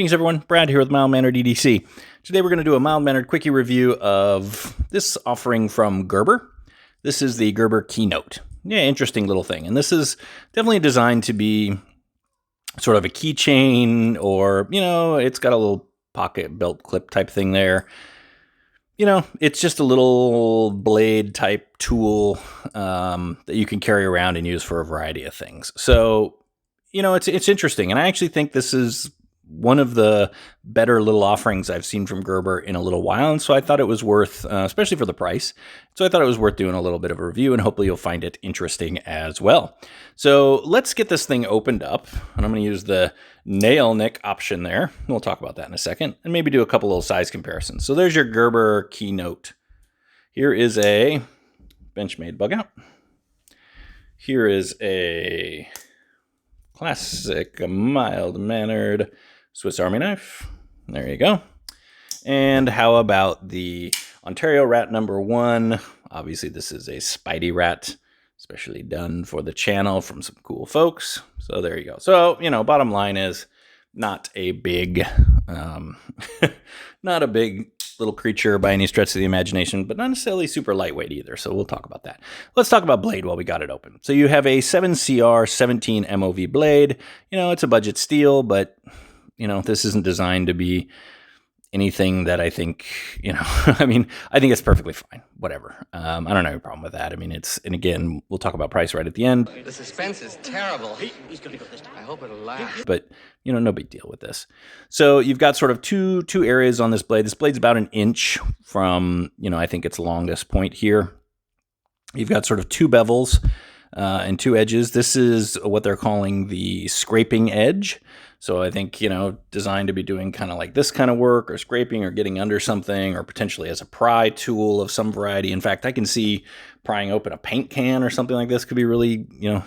Greetings everyone, Brad here with Mild Mannered EDC. Today we're going to do a Mild Mannered Quickie review of this offering from Gerber. This is the Gerber Keynote. Yeah, interesting little thing. And this is definitely designed to be sort of a keychain, or, you know, it's got a little pocket belt clip type thing there. You know, it's just a little blade type tool that you can carry around and use for a variety of things. So, you know, it's interesting. And I actually think this is one of the better little offerings I've seen from Gerber in a little while. And so I thought it was worth, especially for the price. So I thought it was worth doing a little bit of a review, and hopefully you'll find it interesting as well. So let's get this thing opened up, and I'm going to use the nail nick option there. We'll talk about that in a second, and maybe do a couple little size comparisons. So there's your Gerber Keynote. Here is a Benchmade bug out. Here is a classic mild-mannered Swiss Army knife. There you go. And how about the Ontario Rat #1? Obviously, this is a Spidey rat, especially done for the channel from some cool folks. So there you go. So, you know, bottom line is not a big, not a big little creature by any stretch of the imagination, but not necessarily super lightweight either. So we'll talk about that. Let's talk about blade while we got it open. So you have a 7CR 17 MOV blade. You know, it's a budget steel, but, you know, this isn't designed to be anything that I think, you know, I mean, I think it's perfectly fine. Whatever. I don't have a problem with that. I mean, and again, we'll talk about price right at the end. The suspense is terrible. He's gonna go this time. I hope it'll last. But, you know, no big deal with this. So you've got sort of two areas on this blade. This blade's about an inch from, you know, I think its longest point here. You've got sort of two bevels and two edges. This is what they're calling the scraping edge. So I think, you know, designed to be doing kind of like this kind of work, or scraping, or getting under something, or potentially as a pry tool of some variety. In fact, I can see prying open a paint can or something like this could be really, you know,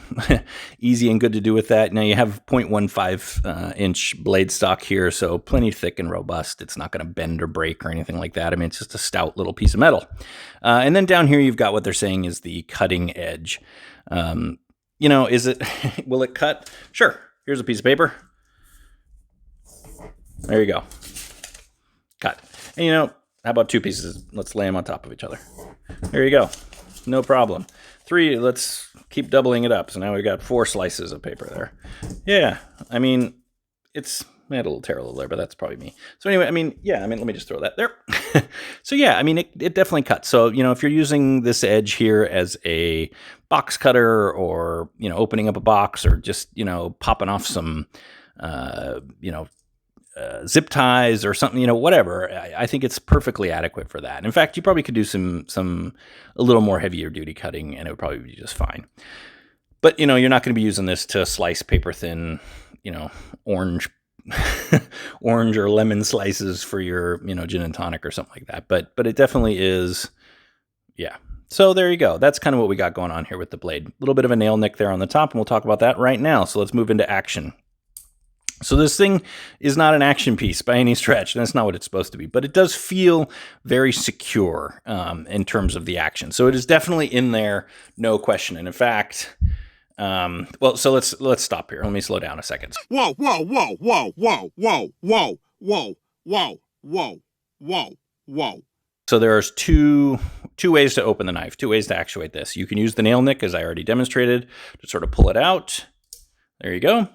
easy and good to do with that. Now you have 0.15 inch blade stock here, so plenty thick and robust. It's not going to bend or break or anything like that. I mean, it's just a stout little piece of metal. And then down here, you've got what they're saying is the cutting edge. You know, will it cut? Sure. Here's a piece of paper. There you go. Cut. And, you know, how about two pieces? Let's lay them on top of each other. There you go. No problem. 3, let's keep doubling it up. So now we've got 4 slices of paper there. Yeah, I mean, I had a little tear a little there, but that's probably me. So anyway, I mean, yeah, I mean, let me just throw that there. So yeah, I mean, it definitely cuts. So, you know, if you're using this edge here as a box cutter, or, you know, opening up a box, or just, you know, popping off some, you know, zip ties or something, you know, whatever. I think it's perfectly adequate for that. In fact, you probably could do a little more heavier duty cutting, and it would probably be just fine. But, you know, you're not going to be using this to slice paper thin, you know, orange or lemon slices for your, you know, gin and tonic or something like that. But it definitely is, yeah. So there you go. That's kind of what we got going on here with the blade. A little bit of a nail nick there on the top, and we'll talk about that right now. So let's move into action. So this thing is not an action piece by any stretch. That's not what it's supposed to be, but it does feel very secure in terms of the action. So it is definitely in there, no question. And in fact, well, so let's stop here. Let me slow down a second. Whoa, whoa, whoa, whoa, whoa, whoa, whoa, whoa, whoa, whoa, whoa, whoa. So there's two ways to open the knife, 2 ways to actuate this. You can use the nail nick, as I already demonstrated, to sort of pull it out. There you go.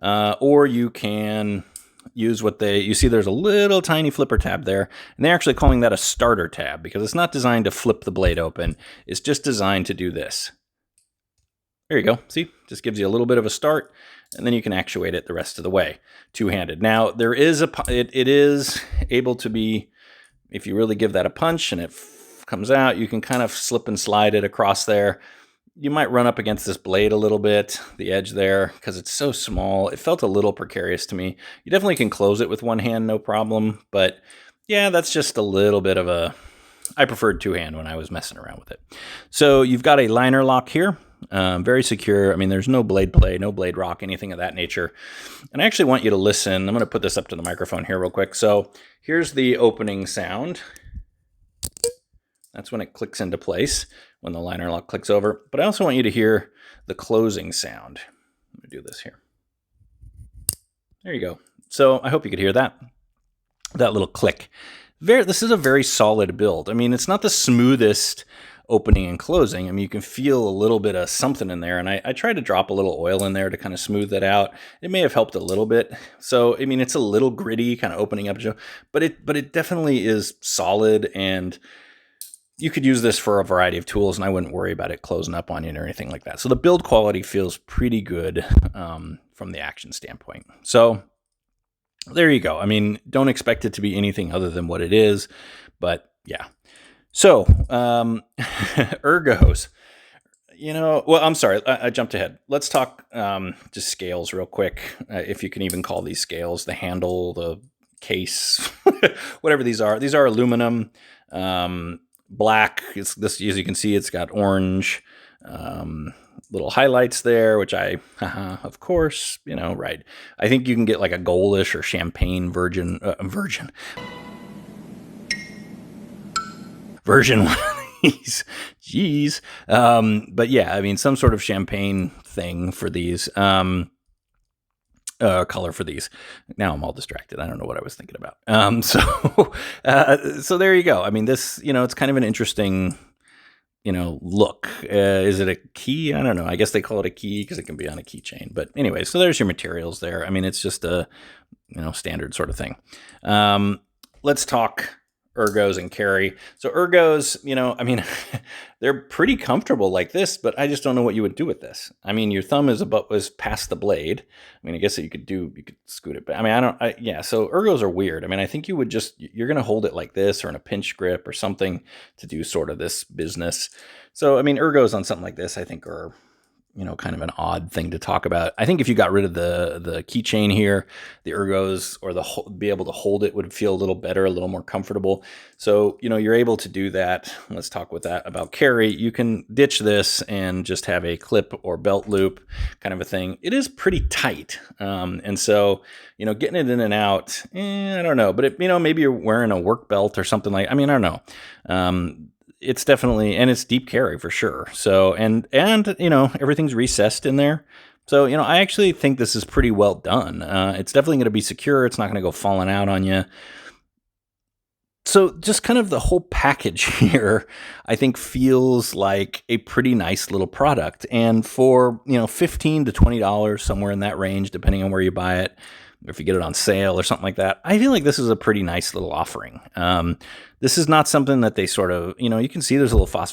Or you can use you see there's a little tiny flipper tab there, and they're actually calling that a starter tab, because it's not designed to flip the blade open. It's just designed to do this. There you go. See, just gives you a little bit of a start, and then you can actuate it the rest of the way, two-handed. Now, there is it is able to be, if you really give that a punch and it comes out, you can kind of slip and slide it across there. You might run up against this blade a little bit, the edge there, because it's so small. It felt a little precarious to me. You definitely can close it with one hand, no problem. But yeah, that's just a little bit of I preferred two-hand when I was messing around with it. So you've got a liner lock here, very secure. I mean, there's no blade play, no blade rock, anything of that nature. And I actually want you to listen. I'm going to put this up to the microphone here real quick. So here's the opening sound. That's when it clicks into place, when the liner lock clicks over. But I also want you to hear the closing sound. Let me do this here. There you go. So I hope you could hear that little click. This is a very solid build. I mean, it's not the smoothest opening and closing. I mean, you can feel a little bit of something in there, and I tried to drop a little oil in there to kind of smooth that out. It may have helped a little bit. So, I mean, it's a little gritty, kind of opening up, but it definitely is solid, and you could use this for a variety of tools, and I wouldn't worry about it closing up on you or anything like that. So the build quality feels pretty good from the action standpoint. So there you go. I mean, don't expect it to be anything other than what it is, but yeah. So, ergos, well, I'm sorry, I jumped ahead. Let's talk just scales real quick, if you can even call these scales, the handle, the case, whatever these are. These are aluminum, black. It's this, as you can see, it's got orange, little highlights there, which of course, right. I think you can get like a goldish or champagne version one of these. Jeez. But yeah, I mean, some sort of champagne thing for these, color for these. Now I'm all distracted. I don't know what I was thinking about. So there you go. I mean, this, it's kind of an interesting, look. Is it a key? I don't know. I guess they call it a key because it can be on a keychain. But anyway, so there's your materials there. I mean, it's just a, standard sort of thing. Let's talk ergos and carry. So ergos, I mean, they're pretty comfortable like this, but I just don't know what you would do with this. I mean, your thumb is past the blade. I mean, I guess you could scoot it back. I mean, yeah, so ergos are weird. I mean, I think you're going to hold it like this or in a pinch grip or something to do sort of this business. So, I mean, ergos on something like this, I think are, kind of an odd thing to talk about. I think if you got rid of the keychain here, the ergos or be able to hold it would feel a little better, a little more comfortable. So, you're able to do that. Let's talk about carry. You can ditch this and just have a clip or belt loop kind of a thing. It is pretty tight. And so, getting it in and out, I don't know, but maybe you're wearing a work belt or something I don't know. It's definitely, and it's deep carry for sure. So, and everything's recessed in there. So, I actually think this is pretty well done. It's definitely going to be secure. It's not going to go falling out on you. So just kind of the whole package here, I think feels like a pretty nice little product. And for, $15 to $20, somewhere in that range, depending on where you buy it, or if you get it on sale or something like that, I feel like this is a pretty nice little offering. This is not something that they sort of, you can see there's a little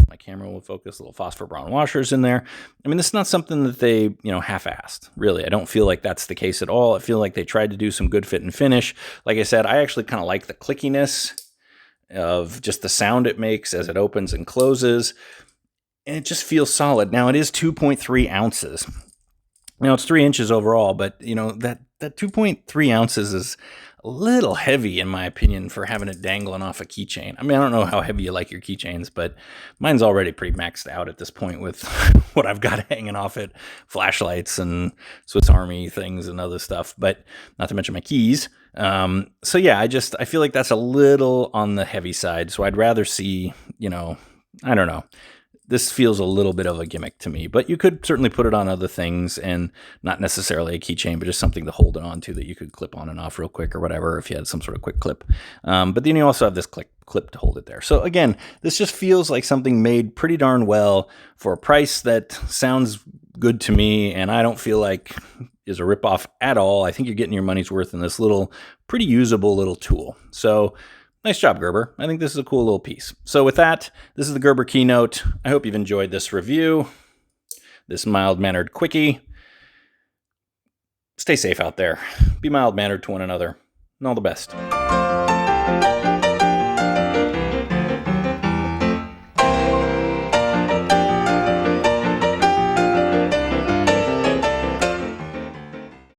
my camera will focus, little phosphor brown washers in there. I mean, this is not something that they, half-assed, really. I don't feel like that's the case at all. I feel like they tried to do some good fit and finish. Like I said, I actually kind of like the clickiness of just the sound it makes as it opens and closes. And it just feels solid. Now, it is 2.3 ounces. Now, it's 3 inches overall, but, that 2.3 ounces is a little heavy, in my opinion, for having it dangling off a keychain. I mean, I don't know how heavy you like your keychains, but mine's already pretty maxed out at this point with what I've got hanging off it, flashlights and Swiss Army things and other stuff, but not to mention my keys. So, yeah, I feel like that's a little on the heavy side, so I'd rather see, I don't know. This feels a little bit of a gimmick to me, but you could certainly put it on other things and not necessarily a keychain, but just something to hold it on to that you could clip on and off real quick or whatever if you had some sort of quick clip. But then you also have this clip to hold it there. So again, this just feels like something made pretty darn well for a price that sounds good to me, and I don't feel like is a ripoff at all. I think you're getting your money's worth in this pretty usable little tool. So nice job, Gerber. I think this is a cool little piece. So with that, this is the Gerber Keynote. I hope you've enjoyed this review, this mild-mannered quickie. Stay safe out there. Be mild-mannered to one another. And all the best.